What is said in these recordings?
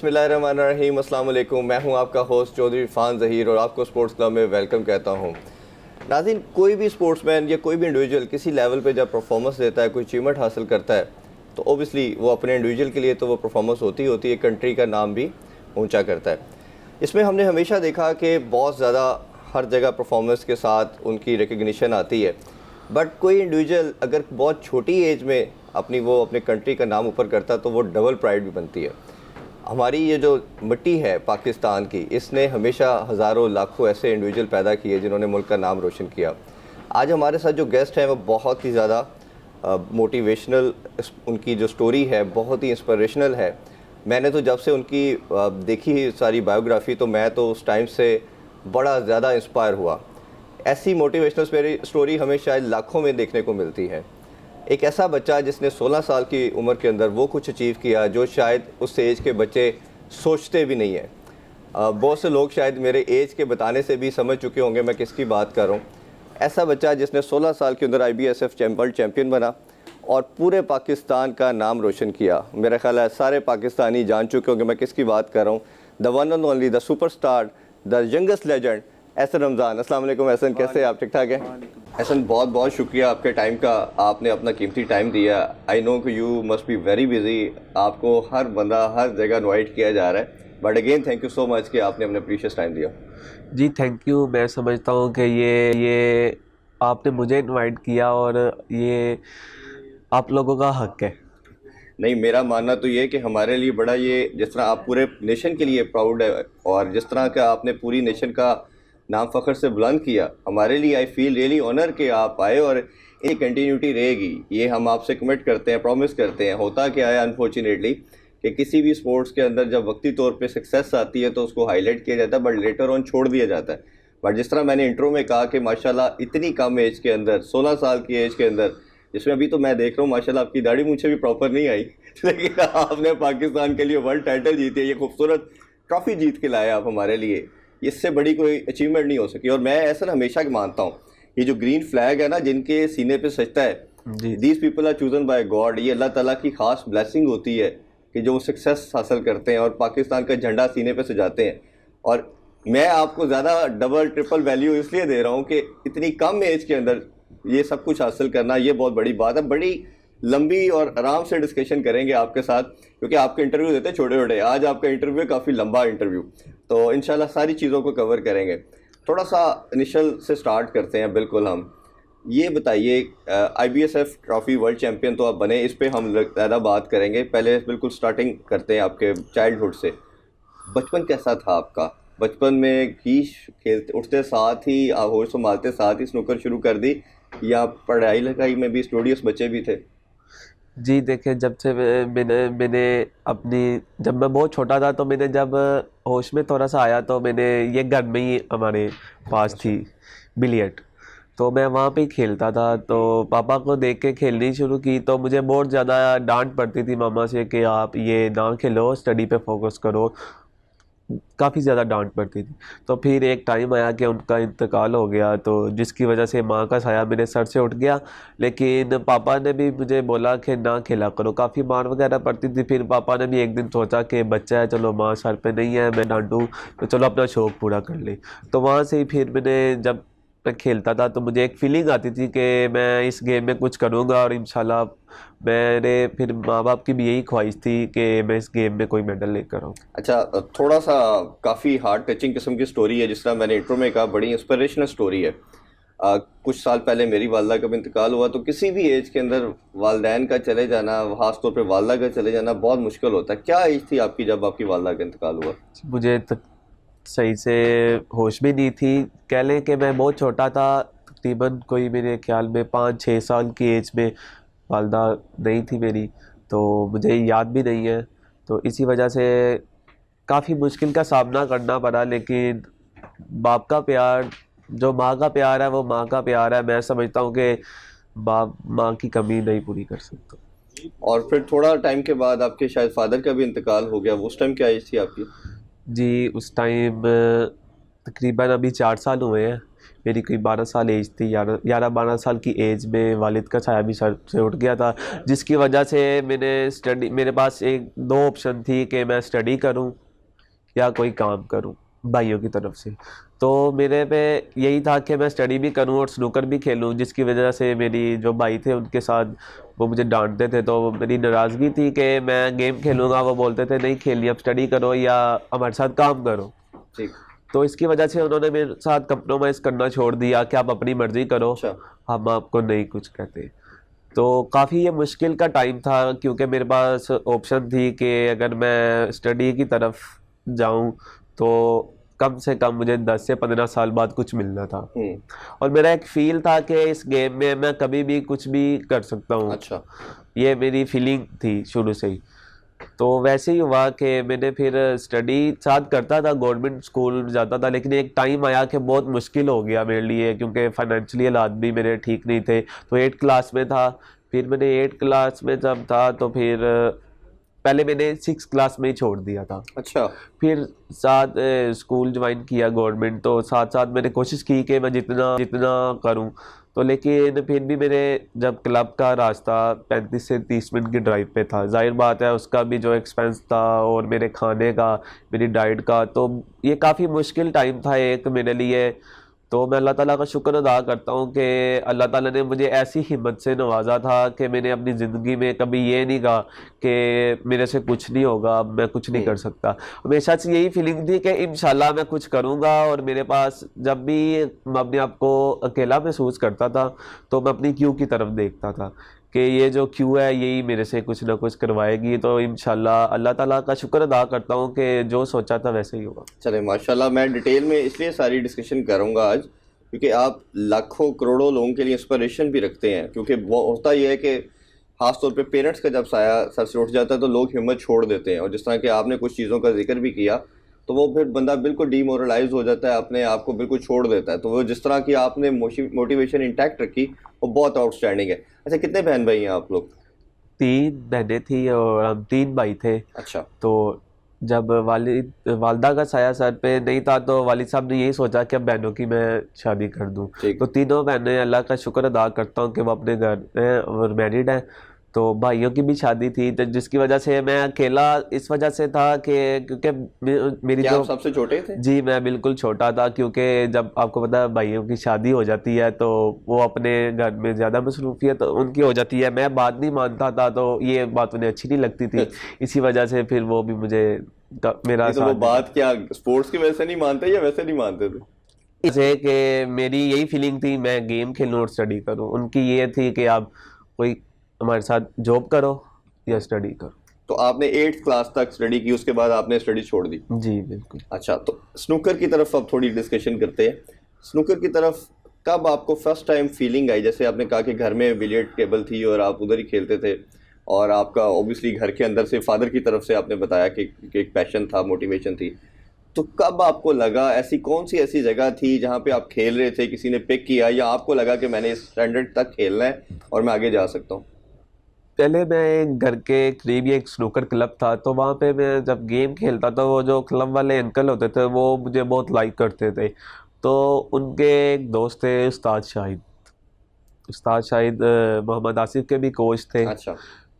बिस्मिल्लाहिर्रहमानिर्रहीम, अस्सलाम वालेकुम। मैं हूं आपका होस्ट चौधरी इरफान ज़हीर और आपको स्पोर्ट्स क्लब में वेलकम कहता हूं। नाज़रीन, कोई भी स्पोर्ट्समैन या कोई भी इंडिविजुअल किसी लेवल पे जब परफॉर्मेंस देता है, कोई अचीवमेंट हासिल करता है, तो ओबियसली वो अपने इंडिविजुअल के लिए तो वो परफॉर्मेंस होती है, कंट्री का नाम भी ऊँचा करता है। इसमें हमने हमेशा देखा कि बहुत ज़्यादा हर जगह परफॉर्मेंस के साथ उनकी रिकग्निशन आती है, बट कोई इंडिविजुअल अगर बहुत छोटी एज में अपने कंट्री का नाम ऊपर करता है तो वो डबल प्राइड भी बनती है। हमारी ये जो मिट्टी है पाकिस्तान की, इसने हमेशा हज़ारों लाखों ऐसे इंडिविजुअल पैदा किए जिन्होंने मुल्क का नाम रोशन किया। आज हमारे साथ जो गेस्ट हैं वो बहुत ही ज़्यादा मोटिवेशनल, उनकी जो स्टोरी है बहुत ही इंस्पिरेशनल है। मैंने तो जब से उनकी देखी सारी बायोग्राफ़ी तो मैं तो उस टाइम से बड़ा ज़्यादा इंस्पायर हुआ। ऐसी मोटिवेशनल स्टोरी हमें शायद लाखों में देखने को मिलती है। एक ऐसा बच्चा जिसने 16 साल की उम्र के अंदर वो कुछ अचीव किया जो शायद उस एज के बच्चे सोचते भी नहीं हैं। बहुत से लोग शायद मेरे एज के बताने से भी समझ चुके होंगे मैं किसकी बात कर रहा हूँ। ऐसा बच्चा जिसने 16 साल के अंदर IBSF वर्ल्ड चैम्पियन बना और पूरे पाकिस्तान का नाम रोशन किया। मेरा ख्याल है सारे पाकिस्तानी जान चुके होंगे मैं किसकी बात कर रहा हूँ। The one and only, the superstar, the youngest legend Ehsan Ramzan. अस्सलाम वालेकुम एहसन, कैसे आप? ठीक ठाक हैं एहसन? बहुत बहुत शुक्रिया आपके टाइम का, आपने अपना कीमती टाइम दिया। आई नो कि you must be very busy, आपको हर बंदा हर जगह इनवाइट किया जा रहा है, but again thank you so much कि आपने अपने प्रीशियस टाइम दिया। जी थैंक यू। मैं समझता हूँ कि ये आपने मुझे इनवाइट किया और ये आप लोगों का हक है। नहीं, मेरा मानना तो ये है कि हमारे लिए बड़ा ये, जिस तरह आप पूरे नेशन के लिए प्राउड है और जिस तरह का आपने पूरी नेशन का नाम फ़ख्र से बुलंद किया, हमारे लिए आई फील रियली ऑनर कि आप आए और ये कंटिन्यूटी रहेगी। ये हम आपसे कमिट करते हैं, प्रॉमिस करते हैं। होता क्या है अनफॉर्चुनेटली कि किसी भी स्पोर्ट्स के अंदर जब वक्ती तौर पे सक्सेस आती है तो उसको हाईलाइट किया जाता है, बट लेटर ऑन छोड़ दिया जाता है। बट जिस तरह मैंने इंट्रो में कहा कि माशाल्लाह इतनी कम एज के अंदर, 16 साल की एज के अंदर, जिसमें अभी तो मैं देख रहा हूँ माशाल्लाह आपकी दाढ़ी मूंछें भी प्रॉपर नहीं आई लेकिन आपने पाकिस्तान के लिए वर्ल्ड टाइटल जीती है, ये खूबसूरत ट्रॉफी जीत के लाए आप हमारे लिए। इससे बड़ी कोई अचीवमेंट नहीं हो सकी। और मैं ऐसा हमेशा मानता हूँ, ये जो ग्रीन फ्लैग है ना जिनके सीने पे सजता है, these people are chosen by god. ये अल्लाह ताला की खास ब्लेसिंग होती है कि जो सक्सेस हासिल करते हैं और पाकिस्तान का झंडा सीने पे सजाते हैं। और मैं आपको ज़्यादा डबल ट्रिपल वैल्यू इसलिए दे रहा हूँ कि इतनी कम एज के अंदर ये सब कुछ हासिल करना, ये बहुत बड़ी बात है। बड़ी लंबी और आराम से डिस्कशन करेंगे आपके साथ, क्योंकि आपके इंटरव्यू देते हैं छोटे छोटे। आज आपका इंटरव्यू है काफ़ी लंबा इंटरव्यू, तो इंशाल्लाह सारी चीज़ों को कवर करेंगे। थोड़ा सा इनिशियल से स्टार्ट करते हैं। बिल्कुल, हम ये बताइए, IBSF ट्रॉफी वर्ल्ड चैम्पियन तो आप बने, इस पर हम ज़्यादा बात करेंगे। पहले बिल्कुल स्टार्टिंग करते हैं आपके चाइल्डहुड से। बचपन कैसा था आपका? बचपन में ही खेलते उठते साथ ही होश संभालते साथ ही स्नूकर शुरू कर दी, या पढ़ाई लिखाई में भी स्टूडियस बच्चे भी थे? जी देखिए, जब से मैंने मैंने अपनी जब मैं बहुत छोटा था तो मैंने जब होश में थोड़ा सा आया तो मैंने ये घर में ही हमारे पास थी बिलियर्ड, तो मैं वहाँ पे ही खेलता था। तो पापा को देख के खेलनी शुरू की तो मुझे बहुत ज़्यादा डांट पड़ती थी मामा से कि आप ये ना खेलो, स्टडी पे फोकस करो। काफ़ी ज़्यादा डांट पड़ती थी। तो फिर एक टाइम आया कि उनका इंतकाल हो गया, तो जिसकी वजह से माँ का साया मेरे सर से उठ गया। लेकिन पापा ने भी मुझे बोला कि ना खेला करो, काफ़ी मार वगैरह पड़ती थी। फिर पापा ने भी एक दिन सोचा कि बच्चा है, चलो माँ सर पे नहीं है, मैं डांटूँ तो चलो अपना शौक़ पूरा कर ले। तो वहाँ से ही फिर मैंने, जब मैं खेलता था तो मुझे एक फीलिंग आती थी कि मैं इस गेम में कुछ करूँगा और इंशाल्लाह मेरे फिर माँ बाप की भी यही ख्वाहिश थी कि मैं इस गेम में कोई मेडल लेकर आऊँ। अच्छा, थोड़ा सा काफ़ी हार्ट टचिंग किस्म की स्टोरी है, जिस तरह मैंने इंट्रो में कहा, बड़ी इंस्पिरेशनल स्टोरी है। कुछ साल पहले मेरी वालदा का भी इंतकाल हुआ, तो किसी भी एज के अंदर वालदैन का चले जाना, ख़ास तौर पे वालदा का चले जाना बहुत मुश्किल होता है। क्या एज थी आपकी जब आपकी वालदा का इंतकाल हुआ? मुझे सही से होश भी नहीं थी, कह लें कि मैं बहुत छोटा था, तकरीबन कोई मेरे ख्याल में 5-6 साल की एज में वालदा नहीं थी मेरी, तो मुझे याद भी नहीं है। तो इसी वजह से काफ़ी मुश्किल का सामना करना पड़ा। लेकिन बाप का प्यार, जो माँ का प्यार है वो माँ का प्यार है। मैं समझता हूँ कि बाप माँ की कमी नहीं पूरी कर सकता। और फिर थोड़ा टाइम के बाद आपके शायद फादर का भी इंतकाल हो गया, उस टाइम क्या एज थी आपकी? जी उस टाइम तकरीबन अभी 4 साल हुए हैं। मेरी कोई 12 साल एज थी, 11-12 साल की एज में वालिद का साया भी सर से उठ गया था, जिसकी वजह से मेरे पास एक दो ऑप्शन थी कि मैं स्टडी करूं या कोई काम करूं भाइयों की तरफ से। तो मेरे पे यही था कि मैं स्टडी भी करूं और स्नूकर भी खेलूं, जिसकी वजह से मेरी जो भाई थे उनके साथ वो मुझे डांटते थे, तो मेरी नाराज़गी थी कि मैं गेम खेलूंगा, वो बोलते थे नहीं खेलनी, अब स्टडी करो या हमारे साथ काम करो। ठीक। तो इसकी वजह से उन्होंने मेरे साथ कंप्रोमाइज़ करना छोड़ दिया कि आप अपनी मर्ज़ी करो, अच्छा। हम आपको नहीं कुछ कहते। तो काफ़ी ये मुश्किल का टाइम था, क्योंकि मेरे पास ऑप्शन थी कि अगर मैं स्टडी की तरफ जाऊं तो कम से कम मुझे 10 से 15 साल बाद कुछ मिलना था, और मेरा एक फील था कि इस गेम में मैं कभी भी कुछ भी कर सकता हूँ। अच्छा। ये मेरी फीलिंग थी शुरू से ही। तो वैसे ही हुआ कि मैंने फिर स्टडी साथ करता था, गवर्नमेंट स्कूल जाता था, लेकिन एक टाइम आया कि बहुत मुश्किल हो गया मेरे लिए, क्योंकि फाइनेंशियली हालात भी मेरे ठीक नहीं थे। तो 8 क्लास में था, फिर मैंने 8 क्लास में जब था तो फिर पहले मैंने 6 क्लास में ही छोड़ दिया था। अच्छा। फिर साथ स्कूल ज्वाइन किया गवर्नमेंट, तो साथ साथ मैंने कोशिश की कि मैं जितना जितना करूं, तो लेकिन फिर भी मेरे जब क्लब का रास्ता 35 से 30 मिनट की ड्राइव पे था, जाहिर बात है उसका भी जो एक्सपेंस था और मेरे खाने का, मेरी डाइट का, तो ये काफ़ी मुश्किल टाइम था एक मेरे लिए। तो मैं अल्लाह ताला का शुक्र अदा करता हूँ कि अल्लाह ताला ने मुझे ऐसी हिम्मत से नवाजा था कि मैंने अपनी ज़िंदगी में कभी ये नहीं कहा कि मेरे से कुछ नहीं होगा, अब मैं कुछ नहीं कर सकता। हमेशा से यही फीलिंग थी कि इंशाल्लाह मैं कुछ करूँगा, और मेरे पास जब भी मैं अपने आप को अकेला महसूस करता था तो मैं अपनी क्यू की तरफ देखता था कि ये जो क्यू है यही मेरे से कुछ ना कुछ करवाएगी। तो इंशाल्लाह अल्लाह ताला का शुक्र अदा करता हूँ कि जो सोचा था वैसे ही होगा। चले माशाल्लाह, मैं डिटेल में इसलिए सारी डिस्कशन करूँगा आज क्योंकि आप लाखों करोड़ों लोगों के लिए इंस्पिरेशन भी रखते हैं। क्योंकि वो होता ये है कि ख़ास तौर पे पेरेंट्स का जब साया सर से उठ जाता है तो लोग हिम्मत छोड़ देते हैं, और जिस तरह कि आपने कुछ चीज़ों का जिक्र भी किया तो वो फिर बंदा बिल्कुल डीमोरलाइज हो जाता है, अपने आप को बिल्कुल छोड़ देता है। तो वो जिस तरह की आपने मोटिवेशन इंटैक्ट रखी वो बहुत आउटस्टैंडिंग है। अच्छा, कितने बहन भाई हैं आप लोग? 3 बहनें थी और हम 3 भाई थे। अच्छा। तो जब वालदा का साया सर पे नहीं था तो वालिद साहब ने यही सोचा कि अब बहनों की मैं शादी कर दूं। ठीक। तो तीनों बहनें, अल्लाह का शुक्र अदा करता हूं कि वो अपने घर में और मैरिड हैं। तो भाइयों की भी शादी थी, तो जिसकी वजह से मैं अकेला इस वजह से था कि क्योंकि मेरी क्या जो आप सबसे छोटे थे? जी मैं बिल्कुल छोटा था, क्योंकि जब आपको पता है भाइयों की शादी हो जाती है तो वो अपने घर में ज़्यादा मसरूफियत उनकी हो जाती है। मैं बात नहीं मानता था, तो ये बात उन्हें अच्छी नहीं लगती थी, इसी वजह से फिर वो भी मुझे मेरा नहीं तो वो साथ बात क्या स्पोर्ट्स की वजह से नहीं मानते या वैसे नहीं मानते थे? इसे कि मेरी यही फीलिंग थी मैं गेम खेलूं और स्टडी करूं, उनकी ये थी कि आप कोई हमारे साथ जॉब करो या स्टडी करो। तो आपने 8th क्लास तक स्टडी की, उसके बाद आपने स्टडी छोड़ दी? जी बिल्कुल। अच्छा, तो स्नूकर की तरफ अब थोड़ी डिस्कशन करते हैं। स्नूकर की तरफ कब आपको फर्स्ट टाइम फीलिंग आई? जैसे आपने कहा कि घर में बिलियर्ड टेबल थी और आप उधर ही खेलते थे, और आपका ऑब्वियसली घर के अंदर से फादर की तरफ से आपने बताया कि एक पैशन था, मोटिवेशन थी। तो कब आपको लगा, ऐसी कौन सी ऐसी जगह थी जहाँ पे आप खेल रहे थे, किसी ने पिक किया, या आपको लगा कि मैंने इस स्टैंडर्ड तक खेलना है और मैं आगे जा सकता हूँ? पहले मैं घर के करीब ही एक स्नूकर क्लब था, तो वहाँ पे मैं जब गेम खेलता था वो जो क्लब वाले अंकल होते थे वो मुझे बहुत लाइक करते थे। तो उनके एक दोस्त थे उस्ताद शाहिद मोहम्मद आसिफ के भी कोच थे। अच्छा।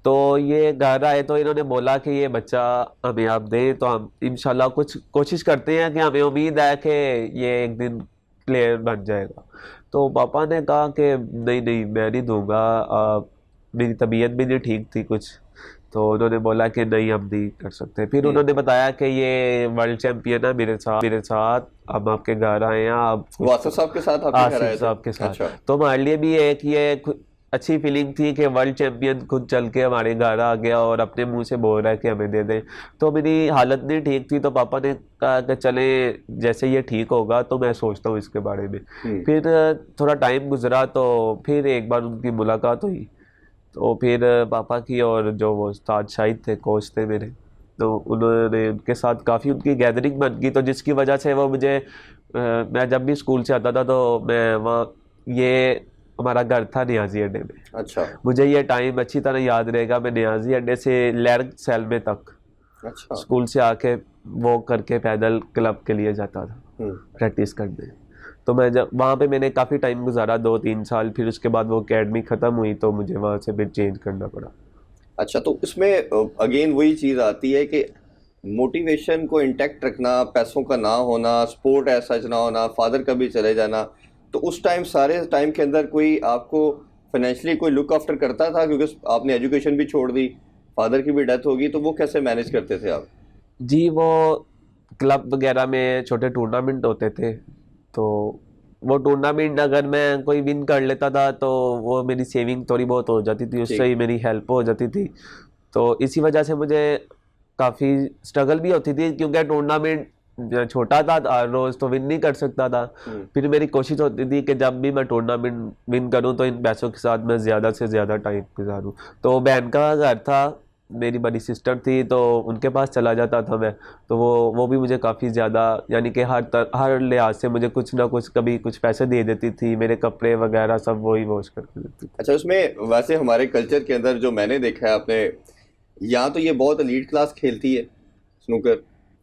तो ये घर आए तो इन्होंने बोला कि ये बच्चा हमें आप दें, तो हम इंशाल्लाह कुछ कोशिश करते हैं कि हमें उम्मीद है कि ये एक दिन प्लेयर बन जाएगा। तो पापा ने कहा कि नहीं नहीं मैं नहीं दूंगा, मेरी तबीयत भी नहीं ठीक थी कुछ, तो उन्होंने बोला कि नहीं हम नहीं कर सकते। फिर उन्होंने बताया कि ये वर्ल्ड चैंपियन है मेरे साथ हम आपके घर आए हैं, आप वासफ साहब के साथ आपके घर आए आसिफ थे? साहब के साथ। अच्छा। तो हमारे लिए भी एक ये अच्छी फीलिंग थी कि वर्ल्ड चैंपियन खुद चल के हमारे घर आ गया और अपने मुंह से बोल रहा है कि हमें दे दें। तो मेरी हालत नहीं ठीक थी, तो पापा ने कहा कि चले जैसे ये ठीक होगा तो मैं सोचता हूँ इसके बारे में। फिर थोड़ा टाइम गुजरा तो फिर एक बार उनकी मुलाकात हुई, तो फिर पापा की और जो वो उस्ताद शाहिद थे, कोच थे मेरे, तो उन्होंने उनके साथ काफ़ी उनकी गैदरिंग बन गई, तो जिसकी वजह से वो मुझे मैं जब भी स्कूल से आता था तो मैं वहाँ, ये हमारा घर था नियाजी अड्डे में। अच्छा। मुझे ये टाइम अच्छी तरह याद रहेगा, मैं नियाजी अड्डे से लैर सैलमे तक अच्छा। स्कूल से आके वॉक करके पैदल क्लब के लिए जाता था। प्रैक्टिस करने। तो मैं जब वहाँ पे मैंने काफ़ी टाइम गुजारा, 2-3 साल, फिर उसके बाद वो एकेडमी ख़त्म हुई तो मुझे वहाँ से फिर चेंज करना पड़ा। अच्छा, तो इसमें अगेन वही चीज़ आती है कि मोटिवेशन को इंटैक्ट रखना, पैसों का ना होना, स्पोर्ट ऐसा ना होना, फादर का भी चले जाना, तो उस टाइम सारे टाइम के अंदर कोई आपको फाइनेंशियली कोई लुक आफ्टर करता था, क्योंकि आपने एजुकेशन भी छोड़ दी, फादर की भी डेथ होगी, तो वो कैसे मैनेज करते थे आप? जी, वो क्लब वगैरह में छोटे टूर्नामेंट होते थे, तो वो टूर्नामेंट अगर मैं कोई विन कर लेता था तो वो मेरी सेविंग थोड़ी बहुत हो जाती थी, उससे ठीक। ही मेरी हेल्प हो जाती थी। तो इसी वजह से मुझे काफ़ी स्ट्रगल भी होती थी, क्योंकि टूर्नामेंट छोटा था, रोज़ तो विन नहीं कर सकता था। फिर मेरी कोशिश होती थी कि जब भी मैं टूर्नामेंट विन करूं तो इन पैसों के साथ मैं ज़्यादा से ज़्यादा टाइम गुजारूं। तो बहन का घर था, मेरी बड़ी सिस्टर थी, तो उनके पास चला जाता था मैं। तो वो भी मुझे काफ़ी ज़्यादा, यानी कि हर लिहाज से मुझे कुछ ना कुछ, कभी कुछ पैसे दे देती थी, मेरे कपड़े वगैरह सब वही वॉश करके देती थी। अच्छा, उसमें वैसे हमारे कल्चर के अंदर जो मैंने देखा है, आपने यहाँ तो ये बहुत एलीट क्लास खेलती है स्नूकर,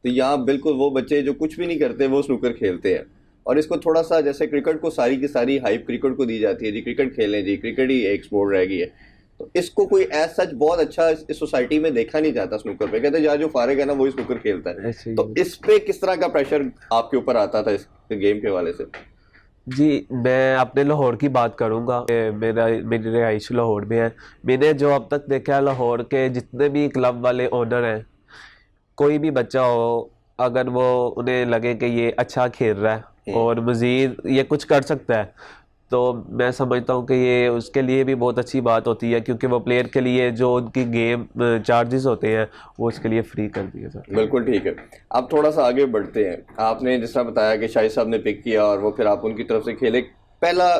तो यहाँ बिल्कुल वो बच्चे जो कुछ भी नहीं करते वो स्नूकर खेलते हैं। और इसको थोड़ा सा, जैसे क्रिकेट को सारी की सारी हाइप क्रिकेट को दी जाती है, जी क्रिकेट खेलें जी, क्रिकेट ही एक स्पोर्ट रह गई है, तो इसको कोई एज सच बहुत अच्छा इस सोसाइटी में देखा नहीं जाता स्नूकर पे। कहते हैं यार जो फारिग है ना वही स्नूकर खेलता है। ऐसे ही तो इस पे किस तरह का प्रेशर आपके ऊपर आता था इस गेम के हवाले से? जी, मैं अपने लाहौर की बात करूँगा। मेरी रिहाइश लाहौर में है। मैंने जो अब तक देखा है, लाहौर के जितने भी क्लब वाले ओनर हैं, कोई भी बच्चा हो, अगर वो उन्हें लगे कि ये अच्छा खेल रहा है और मज़ीद ये कुछ कर सकता है, तो मैं समझता हूँ कि ये उसके लिए भी बहुत अच्छी बात होती है, क्योंकि वो प्लेयर के लिए जो उनकी गेम चार्जेस होते हैं वो उसके लिए फ्री कर दिए सर। बिल्कुल ठीक है। अब थोड़ा सा आगे बढ़ते हैं। आपने जिस तरह बताया कि शाहिद साहब ने पिक किया और वो फिर आप उनकी तरफ से खेले, पहला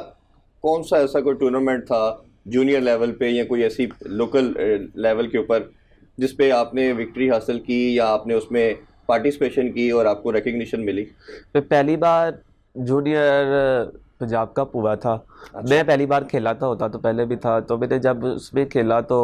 कौन सा ऐसा कोई टूर्नामेंट था जूनियर लेवल पे या कोई ऐसी लोकल लेवल के ऊपर जिस पे आपने विक्ट्री हासिल की या आपने उसमें पार्टिसिपेशन की और आपको रिकग्निशन मिली? मैं पहली बार जूनियर पंजाब कप हुआ था। मैं पहली बार खेला था, होता तो पहले भी था। तो मैंने जब उसमें खेला तो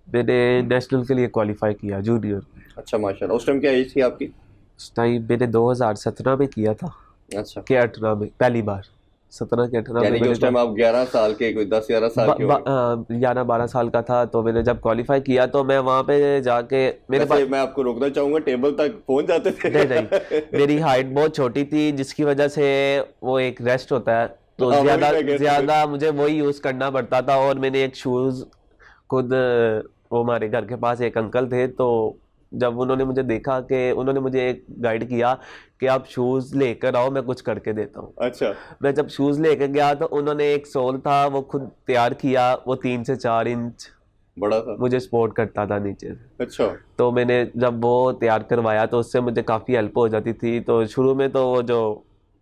मैंने नेशनल के लिए क्वालिफाई किया जूनियर। अच्छा, माशाल्लाह। उस टाइम क्या एज थी आपकी? उस टाइम मैंने 2017 में किया था, अच्छा, के 18 में पहली बार। 17 के 18 में यानी कि मैंने उस टाइम आप 11 साल के, कोई 10-11 साल के होंगे। 11-12 साल का था। तो मैंने जब क्वालिफाई किया तो मैं वहाँ पे जाके, मेरे पास, वैसे मैं आपको रोकना चाहूंगा, टेबल तक पहुंच जाते थे? नहीं मेरी हाइट बहुत छोटी थी, जिसकी वजह से वो एक रेस्ट होता है, तो हाँ, वही ज़्यादा मैं कहता हूँ। ज़्यादा मुझे वही यूज़ करना पड़ता था। और मैंने एक शूज़ खुद, वो हमारे घर के पास एक अंकल थे, तो जब उन्होंने मुझे देखा, कि उन्होंने मुझे एक गाइड किया कि आप शूज़ लेकर आओ, मैं कुछ करके देता हूँ। अच्छा, मैं जब शूज़ लेकर गया तो उन्होंने एक सोल था वो खुद तैयार किया, वो 3 से 4 इंच बड़ा था। मुझे सपोर्ट करता था नीचे से। अच्छा, तो मैंने जब वो तैयार करवाया तो उससे मुझे काफ़ी हेल्प हो जाती थी। तो शुरू में तो वो जो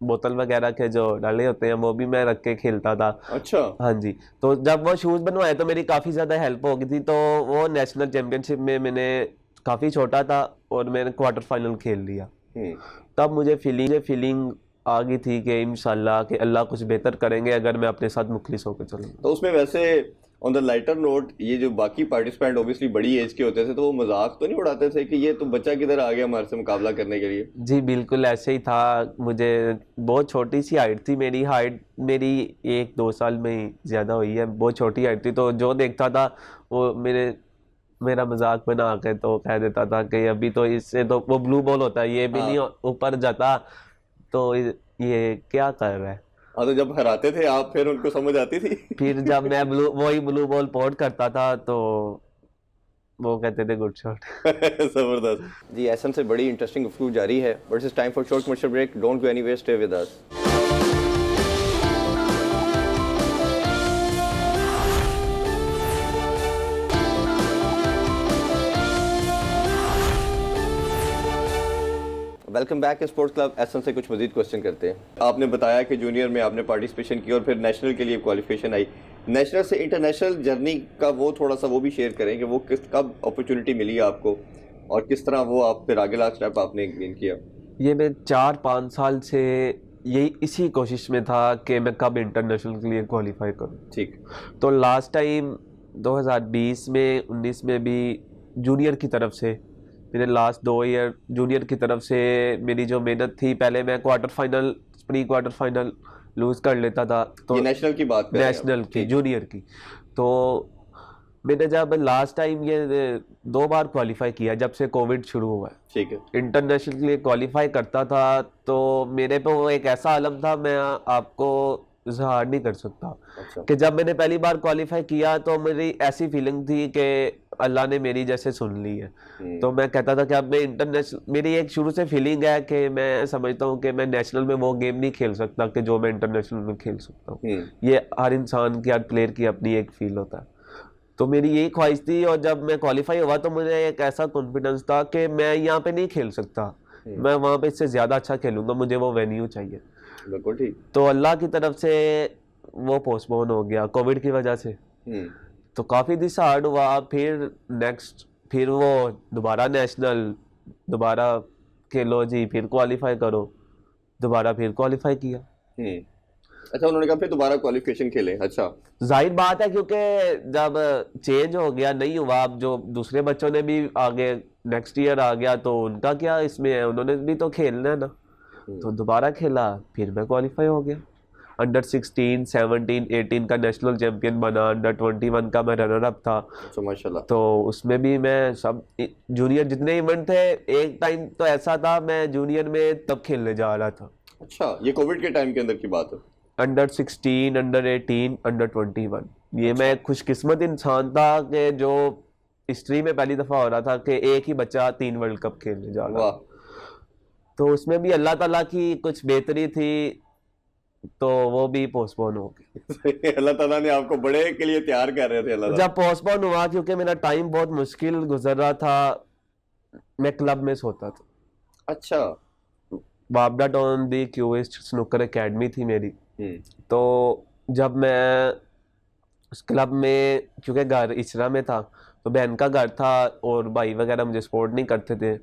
बोतल वगैरह के जो डाले होते हैं वो भी मैं रख के खेलता था। अच्छा। हाँ जी। तो जब वो शूज़ बनवाए तो मेरी काफ़ी ज़्यादा हेल्प हो गई थी। तो वो नेशनल चैम्पियनशिप में मैंने, काफ़ी छोटा था और मैंने क्वार्टर फाइनल खेल लिया। हम्म। तब मुझे फीलिंग आ गई थी कि इंशाल्लाह कि अल्लाह कुछ बेहतर करेंगे अगर मैं अपने साथ मुखलिस होकर चलूँगा। तो उसमें वैसे ऑन द लाइटर नोट, ये जो बाकी पार्टिसिपेंट ऑब्वियसली बड़ी एज के होते थे, तो वो मजाक तो नहीं उड़ाते थे कि ये तो बच्चा किधर आ गया हमारे से मुकाबला करने के लिए? जी बिल्कुल ऐसे ही था। मुझे बहुत छोटी सी हाइट थी, मेरी हाइट मेरी 1-2 साल में ही ज़्यादा हुई है। बहुत छोटी हाइट थी, तो जो देखता था वो मेरा मजाक बना के तो कह देता था कि अभी तो इससे तो, वो ब्लू बॉल होता है, ये भी नहीं ऊपर जाता, तो ये क्या कर रहा है। हाँ, तो जब हराते थे आप फिर उनको समझ आती थी? फिर जब मैं वही ब्लू बॉल पोर्ट करता था तो वो कहते थे गुड शॉट। जबरदस्त जी। एसएम से बड़ी इंटरेस्टिंग गुफ्तगू जारी है, but it's time for short commercial break. Don't go anywhere, stay with us. Welcome back in sports club एसएम से कुछ मजीद क्वेश्चन करते हैं। आपने बताया कि जूनियर में आपने पार्टिसिपेशन की और फिर नेशनल के लिए क्वालिफिकेशन आई। नेशनल से इंटरनेशनल जर्नी का वो थोड़ा सा वो भी शेयर करें कि वो कब अपॉर्चुनिटी मिली आपको और किस तरह वो आप फिर आगे लास्ट स्टेप आपने गेन किया? ये मैं 4-5 साल से यही इसी कोशिश में था कि मैं कब इंटरनेशनल के लिए क्वालिफाई करूं। ठीक। तो लास्ट टाइम 2020 में 19 में भी जूनियर की तरफ से मेरे लास्ट 2 ईयर जूनियर की तरफ से मेरी जो मेहनत थी, पहले मैं quarter final, pre quarter final lose कर लेता था, तो ये नेशनल की बात कर रहे हैं आप? नेशनल की, ठीक। जूनियर की। तो मैंने जब लास्ट टाइम ये 2 बार क्वालिफाई किया जब से कोविड शुरू हुआ है, ठीक है। इंटरनेशनल के लिए क्वालिफाई करता था, तो मेरे पे वो एक ऐसा आलम था, मैं आपको इजहार नहीं कर सकता अच्छा। कि जब मैंने पहली बार क्वालिफाई किया तो मेरी ऐसी फीलिंग थी कि अल्लाह ने मेरी जैसे सुन ली है। तो मैं कहता था कि अब मैं इंटरनेशनल, मेरी एक शुरू से फीलिंग है कि मैं समझता हूँ कि मैं नेशनल में वो गेम नहीं खेल सकता कि जो मैं इंटरनेशनल में खेल सकता हूँ। ये हर इंसान की, हर प्लेयर की अपनी एक फील होता है। तो मेरी यही ख्वाहिश थी, और जब मैं क्वालिफाई हुआ तो मुझे एक ऐसा कॉन्फिडेंस था कि मैं यहाँ पे नहीं खेल सकता, मैं वहाँ पे इससे ज़्यादा अच्छा खेलूंगा, मुझे वो वेन्यू चाहिए। बिल्कुल ठीक। तो अल्लाह की तरफ से वो पोस्टपोन हो गया कोविड की वजह से। तो काफ़ी दिस हार्ड हुआ, फिर नेक्स्ट, फिर वो दोबारा नेशनल, दोबारा खेलो जी, फिर क्वालिफाई करो, दोबारा फिर क्वालिफाई किया। अच्छा, उन्होंने कहा फिर दोबारा क्वालिफिकेशन खेले। अच्छा। जाहिर बात है, क्योंकि जब चेंज हो गया, नहीं हुआ, अब जो दूसरे बच्चों ने भी आगे नेक्स्ट ईयर आ गया तो उनका क्या इसमें है, उन्होंने भी तो खेलना है ना। तो दोबारा खेला, फिर मैं क्वालिफाई हो गया, अंडर 16, 17, 18 का नेशनल चैंपियन बना, अंडर 21 का मैं रनर अप था। अच्छा, माशाल्लाह। तो उसमें भी मैं सब जूनियर जितने इवेंट थे, एक टाइम तो ऐसा था मैं जूनियर में तब खेलने जा रहा था। अच्छा, ये कोविड के टाइम के अंदर की बात है? Under 16, under 18, under 21। ये अच्छा। मैं एक खुशकिस्मत इंसान था कि जो हिस्ट्री में पहली दफ़ा हो रहा था कि एक ही बच्चा 3 वर्ल्ड कप खेलने जा रहा वाह। था। तो उसमें भी अल्लाह ताला की कुछ बेहतरी थी, तो वो भी पोस्टपोन हो गया। अल्लाह ताला ने आपको बड़े के लिए तैयार कर रहे थे अल्लाह ताला। जब पोस्टपोन हुआ, क्योंकि मेरा टाइम बहुत मुश्किल गुजर रहा था, मैं क्लब में सोता था। अच्छा। बाबडा टाउन दी क्यूएस्ट स्नूकर एकेडमी थी मेरी। तो जब मैं उस क्लब में, क्योंकि घर इचरा में था, तो बहन का घर था और भाई वगैरह मुझे सपोर्ट नहीं करते थे,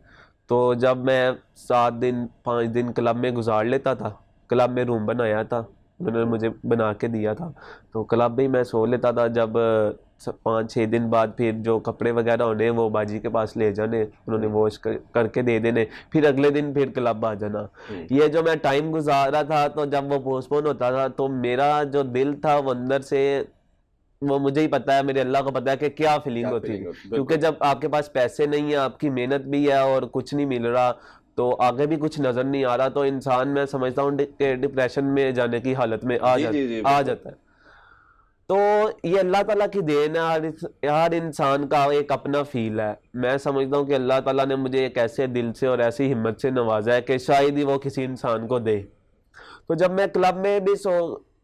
तो जब मैं 7 दिन 5 दिन क्लब में गुजार लेता था, क्लब में रूम बनाया था, उन्होंने मुझे बना के दिया था, तो क्लब में ही मैं सो लेता था। जब 5-6 दिन बाद फिर जो कपड़े वगैरह होने वो बाजी के पास ले जाने, उन्होंने वॉश करके दे देने, फिर अगले दिन फिर क्लब आ जाना। ये जो मैं टाइम गुजारा था, तो जब वो पोस्टपोन होता था तो मेरा जो दिल था वो अंदर से, वो मुझे ही पता है, मेरे अल्लाह को पता है कि क्या फीलिंग क्या होती फीलिंग थी। होती, क्योंकि बिल्कुल। जब आपके पास पैसे नहीं है, आपकी मेहनत भी है और कुछ नहीं मिल रहा, तो आगे भी कुछ नजर नहीं आ रहा, तो इंसान, मैं समझता हूँ डिप्रेशन में जाने की हालत में जी जी जी, आ बिल्कुल। जाता है। तो ये अल्लाह ताला की देन है, हर इंसान का एक अपना फील है। मैं समझता हूँ कि अल्लाह ताला ने मुझे एक ऐसे दिल से और ऐसी हिम्मत से नवाजा है कि शायद ही वो किसी इंसान को दे। तो जब मैं क्लब में भी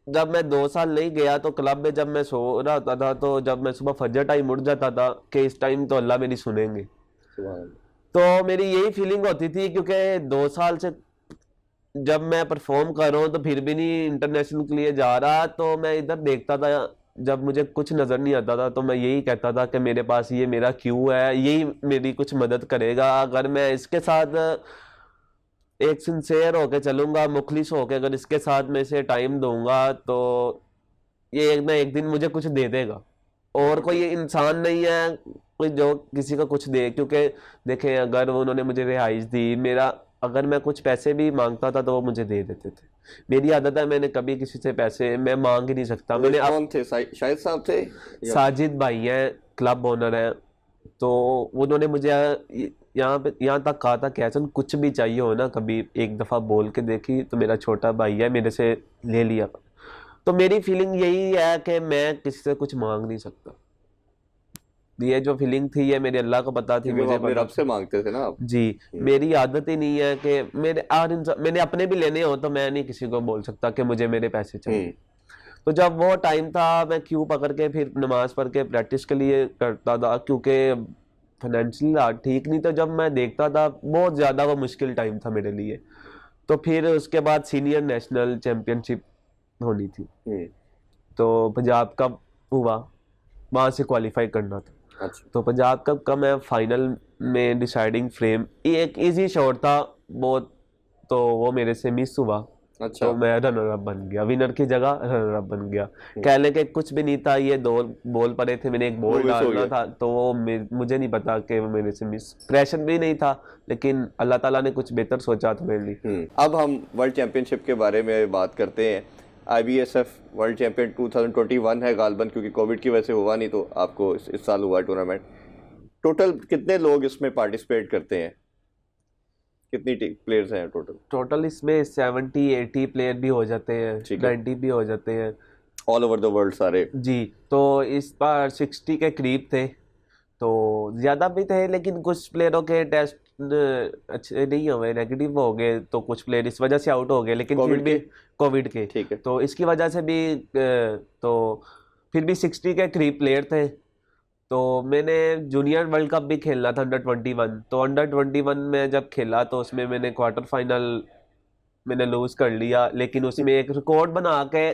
जब मैं 2 साल नहीं गया, तो क्लब में जब मैं सो रहा होता था, तो जब मैं सुबह फजर टाइम उठ जाता था कि इस टाइम तो अल्लाह मेरी सुनेंगे, सुभान अल्लाह। तो मेरी यही फीलिंग होती थी। क्योंकि 2 साल से जब मैं परफॉर्म कर रहा हूँ तो फिर भी नहीं इंटरनेशनल के लिए जा रहा, तो मैं इधर देखता था, जब मुझे कुछ नज़र नहीं आता था तो मैं यही कहता था कि मेरे पास ये मेरा क्यों है, यही मेरी कुछ मदद करेगा। अगर मैं इसके साथ एक सिंसेयर होके चलूंगा, मुखलिस होके अगर इसके साथ में इसे टाइम दूंगा, तो ये एक ना एक दिन मुझे कुछ दे देगा। और कोई इंसान नहीं है कोई जो किसी को कुछ दे, क्योंकि देखें, अगर उन्होंने मुझे रिहाइश दी, मेरा अगर मैं कुछ पैसे भी मांगता था तो वो मुझे दे देते थे। मेरी आदत है, मैंने कभी किसी से पैसे मैं मांग ही नहीं सकता। मैंने कौन थे? शाहिद साहब थे? साजिद भाई हैं, क्लब ओनर हैं, तो उन्होंने मुझे यहाँ तक कहा था कि ऐसा कुछ भी चाहिए हो ना, कभी एक दफ़ा बोल के देखी, तो मेरा छोटा भाई है, मेरे से ले लिया। तो मेरी फीलिंग यही है कि मैं किसी से कुछ मांग नहीं सकता। ये जो फीलिंग थी ये मेरे अल्लाह को पता थी, मुझे अपने पता रब से मांगते थे ना आप? जी। मेरी आदत ही नहीं है कि मैंने अपने भी लेने हो तो मैं नहीं किसी को बोल सकता कि मुझे मेरे पैसे चाहिए। तो जब वो टाइम था, मैं क्यू पकड़ के फिर नमाज पढ़ के प्रैक्टिस के लिए करता था, क्योंकि फाइनेंशियल ठीक नहीं। तो जब मैं देखता था, बहुत ज़्यादा वो मुश्किल टाइम था मेरे लिए। तो फिर उसके बाद सीनियर नेशनल चैम्पियनशिप होनी थी, तो पंजाब कप हुआ, वहाँ से क्वालिफाई करना था। अच्छा। तो पंजाब कप का मैं फाइनल में डिसाइडिंग फ्रेम, एक इजी शॉट था बहुत, तो वो मेरे से मिस हुआ। अच्छा। तो मैं रनर अप बन गया, विनर की जगह रनर अप बन गया। कह ले कि कुछ भी नहीं था, ये दो बॉल पड़े थे, मैंने एक बॉल मिस हो डालना गया। था, तो वो मुझे नहीं पता कि वो मेरे से मिस, प्रेशर भी नहीं था, लेकिन अल्लाह ताला ने कुछ बेहतर सोचा था मेरे लिए। अब हम वर्ल्ड चैंपियनशिप के बारे में बात करते हैं। IBSF वर्ल्ड चैंपियन 2021 है गालबन, क्योंकि कोविड की वजह से हुआ नहीं, तो आपको इस साल हुआ टूर्नामेंट। टोटल कितने लोग इसमें पार्टिसिपेट करते हैं, कितनी प्लेयर्स हैं टोटल? टोटल इसमें 70-80 प्लेयर भी हो जाते हैं, ठीक है। 90 भी हो जाते हैं ऑल ओवर द वर्ल्ड सारे? जी। तो इस बार 60 के करीब थे, तो ज़्यादा भी थे, लेकिन कुछ प्लेयरों के टेस्ट अच्छे नहीं हुए, नेगेटिव हो गए, तो कुछ प्लेयर इस वजह से आउट हो गए, लेकिन फिर कोविड भी के? कोविड के, ठीक है। तो इसकी वजह से भी तो फिर भी 60 के करीब प्लेयर थे। तो मैंने जूनियर वर्ल्ड कप भी खेलना था, अंडर 21, तो अंडर 21 में जब खेला तो उसमें मैंने क्वार्टर फाइनल मैंने लूज कर लिया, लेकिन उसमें एक रिकॉर्ड बना के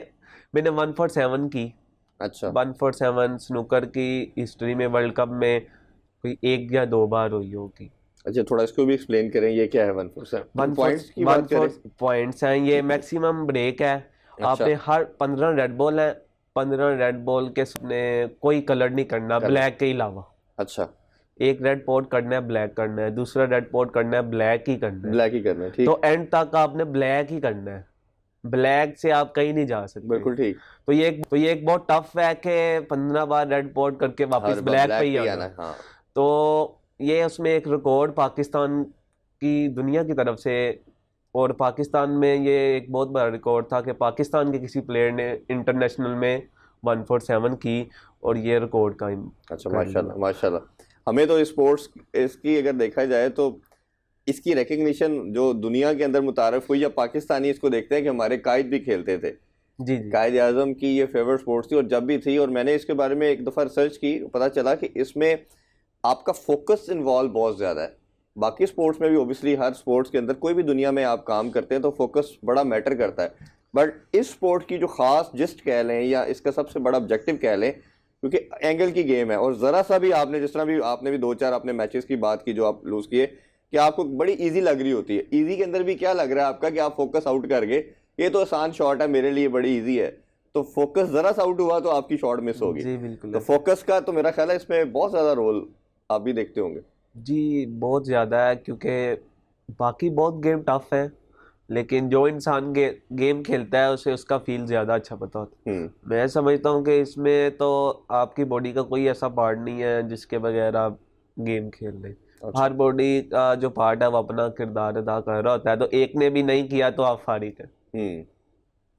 मैंने 147 की। अच्छा। 147 स्नूकर की हिस्ट्री में वर्ल्ड कप में कोई 1 या 2 बार हुई होगी। अच्छा, थोड़ा इसको भी एक्सप्लेन करें, ये क्या है 147? पॉइंट्स की बात करें? पॉइंट्स हैं, ये मैक्सिमम ब्रेक है। अच्छा। आपने हर 15 रेड बॉल है, 15 रेड बॉल के सामने कोई कलर नहीं करना, ब्लैक के अलावा। अच्छा। एक रेड पॉट करना है, ब्लैक करना है, दूसरा रेड पॉट करना है, ब्लैक ही करना है, ब्लैक ही करना है, ठीक। तो एंड तक आपने ब्लैक ही करना है, ब्लैक से आप कहीं नहीं जा सकते। बिल्कुल ठीक। तो ये एक बहुत टफ है कि 15 बार रेड पॉट करके वापस ब्लैक पे ही आना। हाँ। तो ये उसमें एक रिकॉर्ड पाकिस्तान की दुनिया की तरफ से, और पाकिस्तान में ये एक बहुत बड़ा रिकॉर्ड था कि पाकिस्तान के किसी प्लेयर ने इंटरनेशनल में 147 की और ये रिकॉर्ड कायम। अच्छा, माशाल्लाह माशाल्लाह। हमें तो स्पोर्ट्स इसकी अगर देखा जाए तो इसकी रिकग्निशन जो दुनिया के अंदर मुतारफ हुई, या पाकिस्तानी इसको देखते हैं कि हमारे कायद भी खेलते थे। जी। कायद आज़म की ये फेवरेट स्पोर्ट्स थी, और जब भी थी, और मैंने इसके बारे में एक दफ़ा रिसर्च की, पता चला कि इसमें आपका फोकस इन्वॉल्व बहुत ज़्यादा है। बाकी स्पोर्ट्स में भी ओबियसली हर स्पोर्ट्स के अंदर कोई भी दुनिया में आप काम करते हैं तो फोकस बड़ा मैटर करता है, बट इस स्पोर्ट की जो ख़ास जिस्ट कह लें या इसका सबसे बड़ा ऑब्जेक्टिव कह लें, क्योंकि एंगल की गेम है, और ज़रा सा भी आपने जिस तरह भी आपने भी 2-4 अपने मैचेस की बात की जो आप लूज़ किए, कि आपको बड़ी ईजी लग रही होती है। ईजी के अंदर भी क्या लग रहा है आपका कि आप फोकस आउट कर गए, ये तो आसान शॉट है, मेरे लिए बड़ी ईजी है, तो फोकस ज़रा सा आउट हुआ तो आपकी शॉट मिस होगी। जी बिल्कुल। तो फोकस का तो मेरा ख्याल है इसमें बहुत ज़्यादा रोल आप भी देखते होंगे। जी बहुत ज़्यादा है, क्योंकि बाकी बहुत गेम टफ है, लेकिन जो इंसान गेम खेलता है उसे उसका फील ज़्यादा अच्छा पता होता है। मैं समझता हूँ कि इसमें तो आपकी बॉडी का कोई ऐसा पार्ट नहीं है जिसके बगैर आप गेम खेल लें। अच्छा। हर बॉडी का जो पार्ट है वो अपना किरदार अदा कर रहा होता है, तो एक ने भी नहीं किया तो आप फारिग हैं।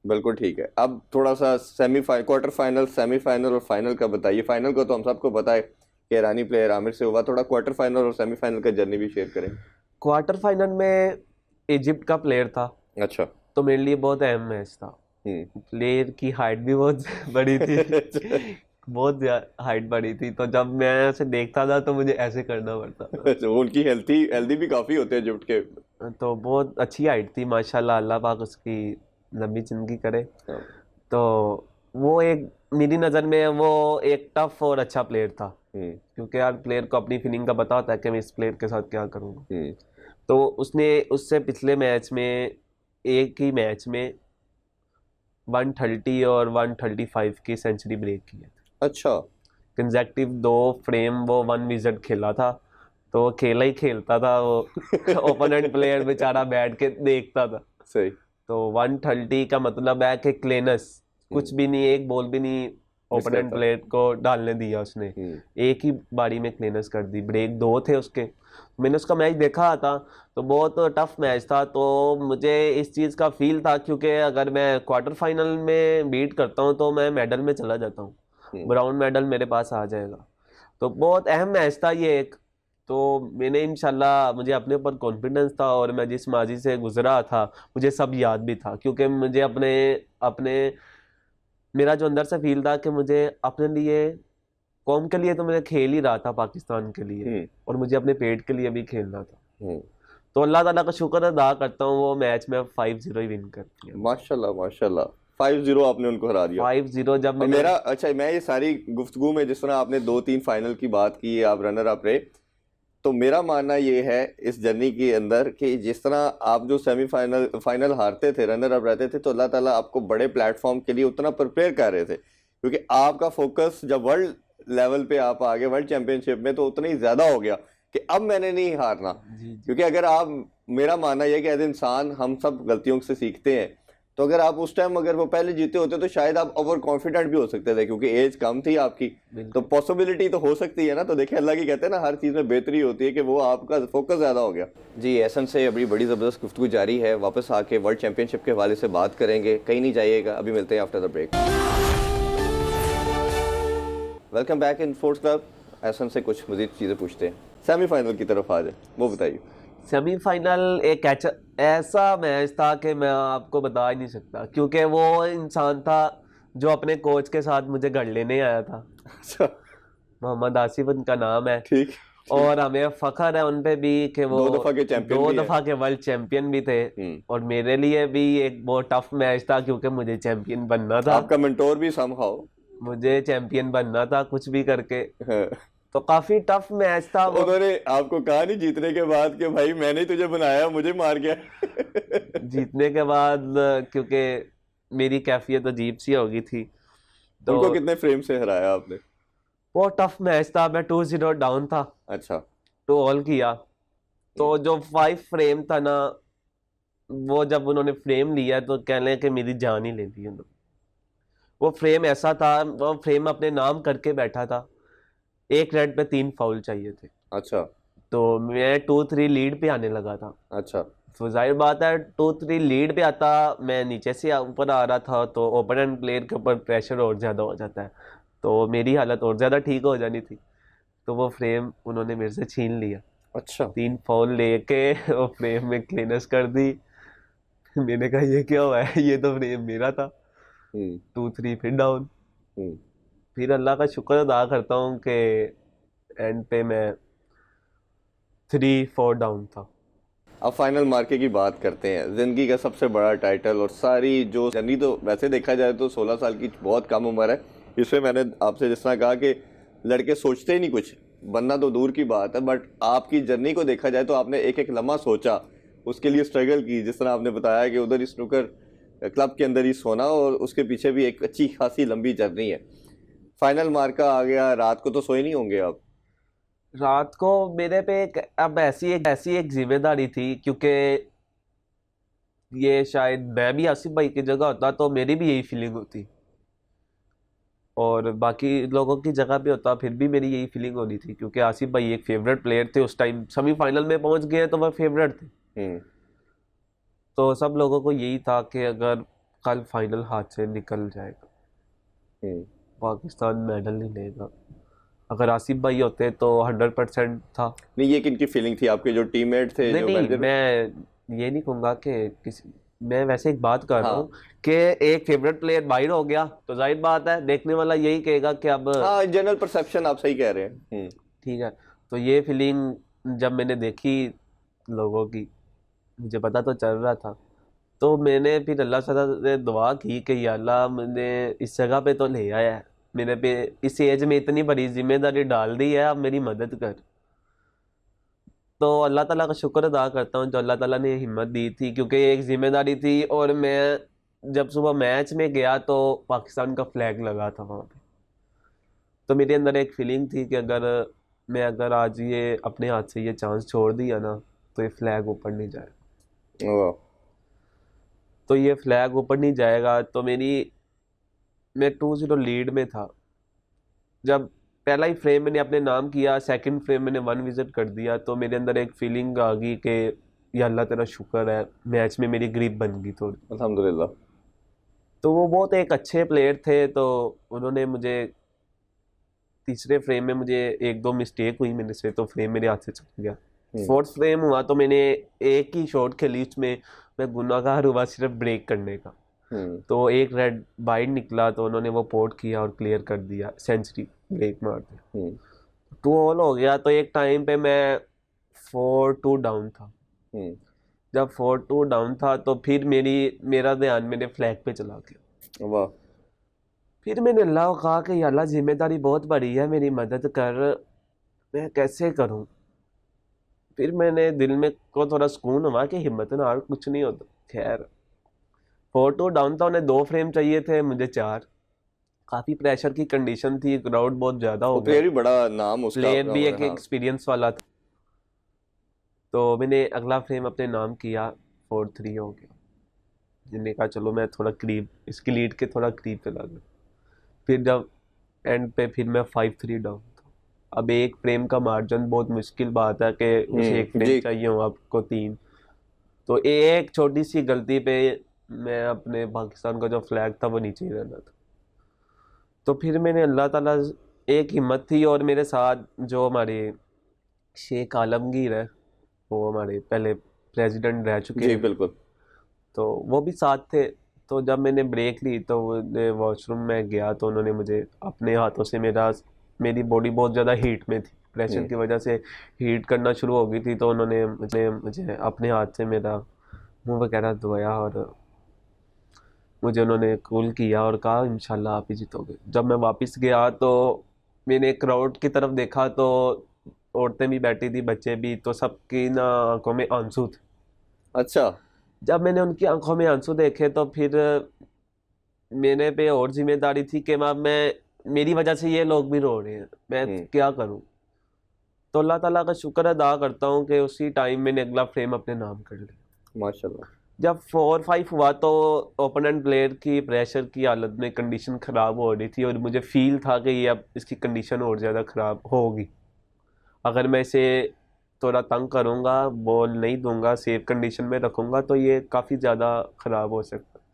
बिल्कुल ठीक है। अब थोड़ा सा क्वार्टर फाइनल, सेमीफाइनल और फाइनल का बताइए। फाइनल को तो हम सबको पता है कि ईरानी प्लेयर आमिर से हुआ, थोड़ा क्वार्टर फाइनल और सेमीफाइनल का जर्नी भी शेयर करें। क्वार्टर फाइनल में इजिप्ट का प्लेयर था। अच्छा। तो मेरे लिए बहुत अहम मैच था। प्लेयर की हाइट भी बहुत बड़ी थी, बहुत हाइट बड़ी थी, तो जब मैं ऐसे देखता था तो मुझे ऐसे करना पड़ता था। उनकी हेल्दी भी काफ़ी होते हैं इजिप्ट के। तो बहुत अच्छी हाइट थी माशाल्लाह, अल्लाह पाक उसकी लंबी जिंदगी करे। तो वो एक मेरी नज़र में वो एक टफ और अच्छा प्लेयर था, क्योंकि हर प्लेयर को अपनी फीलिंग का पता होता है कि मैं इस प्लेयर के साथ क्या करूँगा। तो उसने उससे पिछले मैच में एक ही मैच में 130 और 135 की सेंचुरी ब्रेक की है। अच्छा। कंसेक्टिव 2 फ्रेम वो 1 विकेट खेला था, तो वो खेला ही खेलता था, वो ओपोनेंट प्लेयर बेचारा बैठ के देखता था। सही। तो 130 का मतलब है कि क्लीनस कुछ भी नहीं, एक बॉल भी नहीं ओपोनेंट प्लेयर को डालने दिया उसने, एक ही बारी में क्लीनस कर दी। ब्रेक 2 थे उसके। मैंने उसका मैच देखा था, तो बहुत टफ मैच था। तो मुझे इस चीज़ का फील था, क्योंकि अगर मैं क्वार्टर फाइनल में बीट करता हूँ तो मैं मेडल में चला जाता हूँ, ब्राउन मेडल मेरे पास आ जाएगा। तो बहुत अहम मैच था ये एक। तो मैंने इंशाल्लाह, मुझे अपने ऊपर कॉन्फिडेंस था, और मैं जिस माजी से गुजरा था मुझे सब याद भी था, क्योंकि मुझे अपने मेरा जो अंदर से फील था कि मुझे अपने लिए, कौम के लिए तो मैं खेल ही रहा था, पाकिस्तान के लिए, और मुझे अपने पेट के लिए भी खेलना था। तो अल्लाह ताला का शुक्र अदा करता हूँ, वो मैच में 5-0 ही विन कर दिया। माशाल्लाह माशाल्लाह, 5-0 आपने उनको हरा दिया। 5-0 जब मैंने मेरा अच्छा, मैं ये सारी गुफ्तगू में जिस तरह आपने 2-3 फाइनल की बात की, आप रनर अप रहे, तो मेरा मानना ये है इस जर्नी के अंदर कि जिस तरह आप जो फाइनल हारते थे, रनर अप रहते थे, तो अल्लाह ताला आपको बड़े प्लेटफॉर्म के लिए उतना प्रिपेयर कर रहे थे, क्योंकि आपका फोकस जब वर्ल्ड लेवल पे आप आ गए, वर्ल्ड चैंपियनशिप में, तो उतना ही ज्यादा हो गया कि अब मैंने नहीं हारना। क्योंकि अगर आप, मेरा मानना यह कि एज इंसान हम सब गलतियों से सीखते हैं, तो अगर आप उस टाइम अगर वो पहले जीते होते तो शायद आप ओवर कॉन्फिडेंट भी हो सकते थे, क्योंकि एज कम थी आपकी, तो पॉसिबिलिटी तो हो सकती है ना। तो देखिए, अल्लाह की कहते हैं ना, हर चीज़ में बेहतरी होती है, कि वो आपका फोकस ज़्यादा हो गया। जी, एहसन से अभी बड़ी ज़बरदस्त गुफ्तगू जारी है, वापस आके वर्ल्ड चैंपियनशिप के हवाले से बात करेंगे, कहीं नहीं जाइएगा, अभी मिलते हैं after the break. Welcome back in sports club. Ehsan से कुछ मज़ीद चीज़ें पूछते हैं, सेमीफाइनल की तरफ आ जाए, वो बताइए। सेमीफाइनल एक ऐसा मैच था कि मैं आपको बता ही नहीं सकता, क्योंकि वो इंसान था जो अपने कोच के साथ मुझे घर लेने आया था। अच्छा, मोहम्मद आसिफ उनका नाम है। ठीक। और हमें फख्र है उन पे भी कि वो 2 दफा के चैंपियन दो भी है। दफा के वर्ल्ड चैंपियन भी थे। और मेरे लिए भी एक बहुत टफ मैच था, क्योंकि मुझे चैंपियन बनना था, आपका मेंटोर भी समहाउ। मुझे चैंपियन बनना था कुछ भी करके। हाँ। तो काफी टफ मैच था वो। उन्होंने आपको कहा नहीं जीतने के बाद कि भाई मैंने ही तुझे बनाया, मुझे मार गया? जीतने के बाद, क्योंकि मेरी कैफियत अजीब सी हो गई थी, तो उनको कितने फ्रेम से हराया आपने? बहुत टफ मैच था। मैं 2-0 डाउन था, अच्छा। 2 ऑल किया। तो जो 5 फ्रेम था ना, वो जब उन्होंने फ्रेम लिया तो कहने लगे कि मेरी जान ही ले ली उन्होंने। वो फ्रेम ऐसा था, वो फ्रेम अपने नाम करके बैठा था। एक रेड पे 3 फाउल चाहिए थे। अच्छा। तो मैं 2-3 लीड पे आने लगा था। अच्छा। तो जाहिर बात है, 2-3 लीड पे आता, मैं नीचे से ऊपर आ रहा था, तो ओपोनेंट प्लेयर के ऊपर प्रेशर और ज़्यादा हो जाता है, तो मेरी हालत और ज़्यादा ठीक हो जानी थी। तो वो फ्रेम उन्होंने मेरे से छीन लिया। अच्छा। 3 फाउल लेके वो फ्रेम में क्लीनेस कर दी। मैंने कहा ये क्या हुआ है, ये तो फ्रेम मेरा था। 2-3 फिर डाउन। फिर अल्लाह का शुक्र अदा करता हूँ कि एंड पे मैं 3-4 डाउन था। अब फाइनल मार्के की बात करते हैं, जिंदगी का सबसे बड़ा टाइटल और सारी जो जर्नी, तो वैसे देखा जाए तो 16 साल की बहुत कम उम्र है। इसमें मैंने आपसे जिस तरह कहा कि लड़के सोचते ही नहीं कुछ, बनना तो दूर की बात है, बट आपकी जर्नी को देखा जाए तो आपने एक एक लम्हा सोचा, उसके लिए स्ट्रगल की, जिस तरह आपने बताया कि उधर ही स्नूकर क्लब के अंदर ही सोना, और उसके पीछे भी एक अच्छी खासी लंबी जर्नी है। फाइनल मार्का आ गया, रात को तो सोए नहीं होंगे आप? रात को मेरे पे अब ऐसी एक जिम्मेदारी थी, क्योंकि ये शायद मैं भी आसिफ भाई की जगह होता तो मेरी भी यही फीलिंग होती, और बाकी लोगों की जगह पे होता फिर भी मेरी यही फीलिंग होनी थी, क्योंकि आसिफ भाई एक फेवरेट प्लेयर थे। उस टाइम सेमीफाइनल में पहुंच गए तो वह फेवरेट थे। तो सब लोगों को यही था कि अगर कल फाइनल हाथ से निकल जाएगा, पाकिस्तान मेडल नहीं लेगा। अगर आसिफ भाई होते तो 100% था। नहीं, ये किनकी फीलिंग थी? आपके जो टीममेट थे, जो नहीं, मैनेजर? मैं ये नहीं कहूँगा कि किसी, मैं वैसे एक बात कर रहा हाँ। हूँ कि एक फेवरेट प्लेयर बाहर हो गया तो जाहिर बात है देखने वाला यही कहेगा कि अब हाँ, जनरल परसेप्शन आप सही कह रहे हैं। ठीक है। तो ये फीलिंग जब मैंने देखी लोगों की, मुझे पता तो चल रहा था, तो मैंने फिर अल्लाह से दुआ की कि या अल्लाह मैंने इस जगह पे तो ले आया है, मेरे पे इस एज में इतनी बड़ी जिम्मेदारी डाल दी है, अब मेरी मदद कर। तो अल्लाह ताला का शुक्र अदा करता हूँ जो अल्लाह ताला ने हिम्मत दी थी, क्योंकि एक जिम्मेदारी थी। और मैं जब सुबह मैच में गया तो पाकिस्तान का फ्लैग लगा था वहाँ पे, तो मेरे अंदर एक फीलिंग थी कि अगर आज ये अपने हाथ से ये चांस छोड़ दिया ना, तो ये फ्लैग ऊपर नहीं जाएगा। वाह। तो ये फ्लैग ऊपर नहीं जाएगा, तो मैं 2-0 लीड में था। जब पहला ही फ्रेम मैंने अपने नाम किया, सेकंड फ्रेम मैंने 1 विजिट कर दिया, तो मेरे अंदर एक फीलिंग आ गई कि या अल्लाह तेरा शुक्र है, मैच में मेरी ग्रिप बन गई थोड़ी। अल्हम्दुलिल्लाह। तो वो बहुत एक अच्छे प्लेयर थे, तो उन्होंने मुझे तीसरे फ्रेम में मुझे 1-2 मिस्टेक हुई मेरे से, तो फ्रेम मेरे हाथ से चल गया। 4th फ्रेम हुआ तो मैंने एक ही शॉट खेली, उसमें मैं गुनाहगार हुआ सिर्फ ब्रेक करने का। तो एक रेड बाइट निकला, तो उन्होंने वो पोर्ट किया और क्लियर कर दिया, सेंचुरी ब्रेक मार दिया। 2 ऑल हो गया, तो एक टाइम पे मैं 4-2 डाउन था। जब 4-2 डाउन था तो फिर मेरा ध्यान मेरे फ्लैग पे चला गया। वाह। फिर मैंने अल्लाह को कहा कि या अल्लाह जिम्मेदारी बहुत बड़ी है, मेरी मदद कर, मैं कैसे करूं। फिर मैंने दिल में को थोड़ा सुकून हुआ कि हिम्मत ना हार, कुछ नहीं होता। खैर 4-2 डाउन था, उन्हें 2 फ्रेम चाहिए थे, मुझे 4। काफ़ी प्रेशर की कंडीशन थी, क्राउड बहुत ज़्यादा वो हो गया, प्लेयर भी बड़ा नाम उसका प्लेयर अपना भी हुआ है, एक हाँ। एक्सपीरियंस वाला था। तो मैंने अगला फ्रेम अपने नाम किया, 4-3 हो गया। मैंने कहा चलो मैं थोड़ा करीब, इसकी लीड के थोड़ा करीब चला गया। फिर जब एंड पे फिर मैं 5-3 डाउन था। अब एक फ्रेम का मार्जिन बहुत मुश्किल बात है कि उसे एक फ्रेम जी। चाहिए हो आपको 3। तो एक छोटी सी गलती पे मैं अपने पाकिस्तान का जो फ्लैग था वो नीचे ही रहना था। तो फिर मैंने अल्लाह ताला, एक हिम्मत थी, और मेरे साथ जो हमारे शेख आलमगीर है, वो हमारे पहले प्रेसिडेंट रह चुके जी हैं, बिल्कुल। तो वो भी साथ थे। तो जब मैंने ब्रेक ली तो वॉशरूम में गया तो उन्होंने मुझे अपने हाथों से, मेरी बॉडी बहुत ज़्यादा हीट में थी, प्रेशर हम्म। की वजह से हीट करना शुरू हो गई थी, तो उन्होंने मुझे अपने हाथ से मेरा मुंह वगैरह धोया, और मुझे उन्होंने कूल किया और कहा इंशाल्लाह आप ही जीतोगे। जब मैं वापस गया तो मैंने क्राउड की तरफ देखा, तो औरतें भी बैठी थी, बच्चे भी, तो सबकी ना आंखों में आंसू थे। अच्छा। जब मैंने उनकी आंखों में आंसू देखे तो फिर मेरे पे और जिम्मेदारी थी कि मैं मेरी वजह से ये लोग भी रो रहे हैं, मैं हम्म। क्या करूं। तो अल्लाह ताला का शुक्र अदा करता हूं कि उसी टाइम मैंने अगला फ्रेम अपने नाम कर लिया। माशाल्लाह। जब 4-5 हुआ तो ओपोनेंट प्लेयर की प्रेशर की हालत में कंडीशन ख़राब हो रही थी, और मुझे फील था कि ये अब इसकी कंडीशन और ज़्यादा ख़राब होगी। अगर मैं इसे थोड़ा तंग करूँगा, बॉल नहीं दूंगा, सेफ कंडीशन में रखूँगा, तो ये काफ़ी ज़्यादा ख़राब हो सकता है।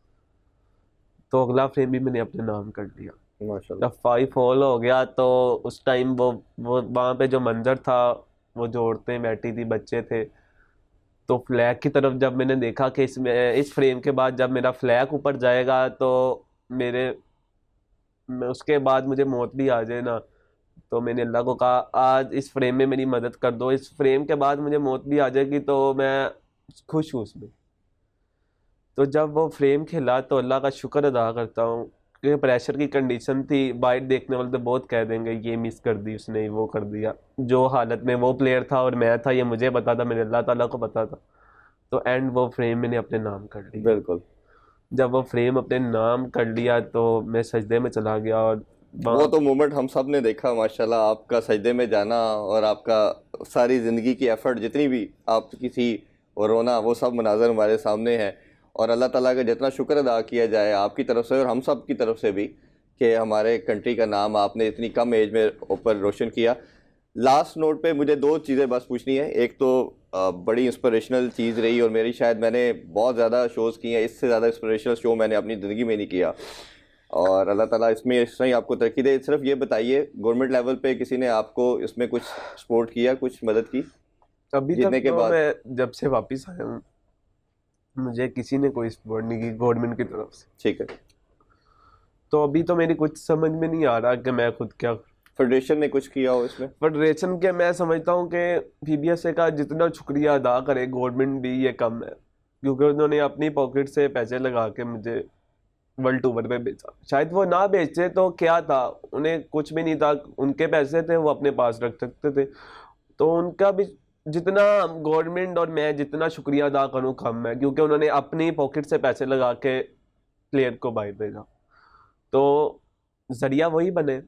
तो अगला फ्रेम भी मैंने अपने नाम कर लिया। माशाल्लाह। जब 5 ऑल हो गया तो उस टाइम वो वहाँ पे जो मंजर था, वो जो औरतें बैठी थी, बच्चे थे, तो फ्लैग की तरफ जब मैंने देखा कि इस फ्रेम के बाद जब मेरा फ्लैग ऊपर जाएगा तो मेरे उसके बाद मुझे मौत भी आ जाए ना, तो मैंने अल्लाह को कहा आज इस फ्रेम में मेरी मदद कर दो, इस फ्रेम के बाद मुझे मौत भी आ जाएगी तो मैं खुश हूँ उसमें। तो जब वो फ्रेम खेला तो अल्लाह का शुक्र अदा करता हूँ, क्योंकि प्रेशर की कंडीशन थी, बाइट देखने वाले तो बहुत कह देंगे ये मिस कर दी उसने, वो कर दिया। जो हालत में वो प्लेयर था और मैं था, ये मुझे पता था, मेरे अल्लाह ताला को पता था। तो एंड वो फ्रेम मैंने अपने नाम कर लिया। बिल्कुल। जब वो फ्रेम अपने नाम कर लिया तो मैं सजदे में चला गया, और वो वहाँ तो मोमेंट हम सब ने देखा माशाल्लाह, आपका सजदे में जाना और आपका सारी ज़िंदगी की एफर्ट जितनी भी आपकी थी और रोना, वो सब मनाजर हमारे सामने है। और अल्लाह ताला का जितना शुक्र अदा किया जाए आपकी तरफ से और हम सब की तरफ से भी, कि हमारे कंट्री का नाम आपने इतनी कम एज में ऊपर रोशन किया। लास्ट नोट पे मुझे दो चीज़ें बस पूछनी है। एक तो बड़ी इंस्पिरेशनल चीज़ रही, और मेरी शायद मैंने बहुत ज़्यादा शोज़ किए हैं, इससे ज़्यादा इंस्पिरेशनल शो मैंने अपनी ज़िंदगी में नहीं किया, और अल्लाह ताला इसमें इस तरह ही आपको तरक्की दे। सिर्फ ये बताइए, गवर्नमेंट लेवल पे किसी ने आपको इसमें कुछ सपोर्ट किया, कुछ मदद की अभी तक जीतने के तो बाद? मैं जब से वापस आया हूँ मुझे किसी ने कोई सपोर्ट नहीं की गवर्नमेंट की तरफ से। ठीक है। तो अभी तो मेरी कुछ समझ में नहीं आ रहा कि मैं खुद क्या। फेडरेशन ने कुछ किया हो इसमें? फेडरेशन के मैं समझता हूँ कि पीबीएसए का जितना शुक्रिया अदा करे गवर्नमेंट भी, ये कम है, क्योंकि उन्होंने अपनी पॉकेट से पैसे लगा के मुझे वर्ल्ड टूर पे भेजा। शायद वो ना भेजते तो क्या था, उन्हें कुछ भी नहीं था, उनके पैसे थे, वो अपने पास रख सकते थे। तो उनका भी जितना, गवर्नमेंट और मैं जितना शुक्रिया अदा करूँ कम है, क्योंकि उन्होंने अपनी पॉकेट से पैसे लगा के प्लेयर को बाहर भेजा, तो जरिया वही बने।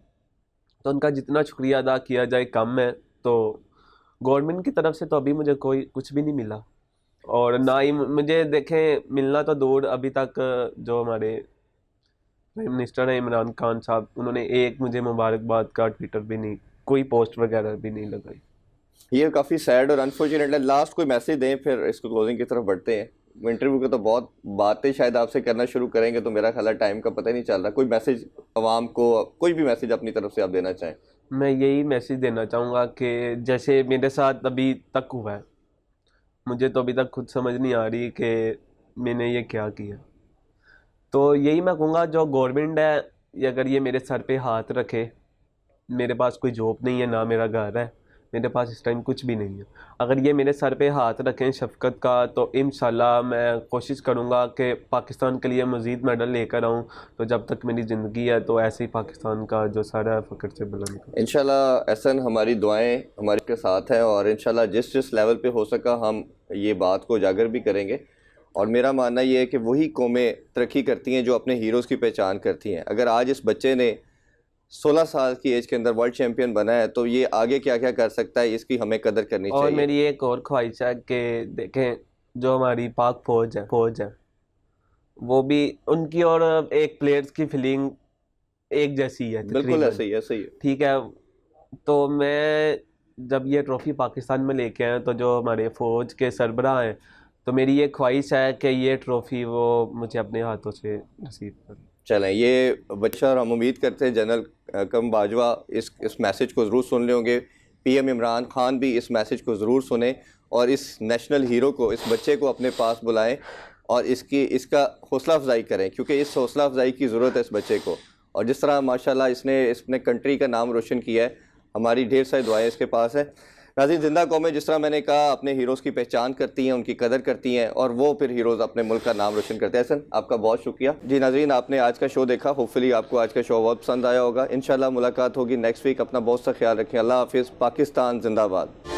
तो उनका जितना शुक्रिया अदा किया जाए कम है। तो गवर्नमेंट की तरफ से तो अभी मुझे कोई कुछ भी नहीं मिला, और ना ही मुझे देखें मिलना तो दूर, अभी तक जो हमारे प्राइम मिनिस्टर हैं इमरान खान साहब, उन्होंने एक मुझे मुबारकबाद का ट्विटर भी नहीं, कोई पोस्ट वगैरह भी नहीं लगाई। ये काफ़ी सैड और अनफॉर्चुनेट है। लास्ट कोई मैसेज दें, फिर इसको क्लोजिंग की तरफ बढ़ते हैं। इंटरव्यू के तो बहुत बातें शायद आपसे करना शुरू करेंगे, तो मेरा ख्याल है टाइम का पता ही नहीं चल रहा। कोई मैसेज आवाम को, कोई भी मैसेज अपनी तरफ से आप देना चाहें? मैं यही मैसेज देना चाहूँगा कि जैसे मेरे साथ अभी तक हुआ है, मुझे तो अभी तक खुद समझ नहीं आ रही कि मैंने ये क्या किया। तो यही मैं कहूँगा, जो गवर्नमेंट है, ये अगर ये मेरे सर पे हाथ रखे, मेरे पास कोई जॉब नहीं है, ना मेरा घर है, मेरे पास इस टाइम कुछ भी नहीं है। अगर ये मेरे सर पे हाथ रखें शफकत का तो इंशाल्लाह मैं कोशिश करूँगा कि पाकिस्तान के लिए मज़ीद मेडल लेकर आऊँ। तो जब तक मेरी ज़िंदगी है तो ऐसे ही पाकिस्तान का जो सर है फ़ख्र से बुलंद करूँ। इंशाल्लाह एहसन, हमारी दुआएं हमारे के साथ हैं और इंशाल्लाह जिस जिस लेवल पे हो सका हम ये बात को उजागर भी करेंगे। और मेरा मानना ये है कि वही कौमें तरक्की करती हैं जो अपने हीरोज़ की पहचान करती हैं। अगर आज इस बच्चे ने 16 साल की एज के अंदर वर्ल्ड चैम्पियन बना है तो ये आगे क्या क्या कर सकता है, इसकी हमें कदर करनी और चाहिए। मेरी एक और ख्वाहिश है कि देखें जो हमारी पाक फौज है वो भी उनकी और एक प्लेयर्स की फीलिंग एक जैसी है बिल्कुल तकरीबन। ऐसे ही, ऐसे ही। ठीक है, तो मैं जब ये ट्रॉफ़ी पाकिस्तान में लेके आया तो जो हमारे फ़ौज के सरबराह हैं तो मेरी ये ख्वाहिश है कि ये ट्रॉफ़ी वो मुझे अपने हाथों से नसीब करें। चलें, ये बच्चा, और हम उम्मीद करते हैं जनरल कम बाजवा इस मैसेज को ज़रूर सुन लेंगे। पीएम इमरान खान भी इस मैसेज को ज़रूर सुने और इस नेशनल हीरो को, इस बच्चे को अपने पास बुलाएं और इसका हौसला अफजाई करें, क्योंकि इस हौसला अफजाई की ज़रूरत है इस बच्चे को। और जिस तरह माशाल्लाह इसने कंट्री का नाम रोशन किया है, हमारी ढेर सारी दुआएं इसके पास है। नाज़रीन, जिंदा कौमें जिस तरह मैंने कहा अपने हीरोज़ की पहचान करती हैं, उनकी कदर करती हैं और वो फिर हीरोज़ अपने मुल्क का नाम रोशन करते हैं। एहसन, आपका बहुत शुक्रिया। जी नाज़रीन, आपने आज का शो देखा, होपफुली आपको आज का शो बहुत पसंद आया होगा। इंशाल्लाह मुलाकात होगी नेक्स्ट वीक। अपना बहुत सा ख्याल रखें। अल्लाह हाफिज़। पाकिस्तान जिंदाबाद।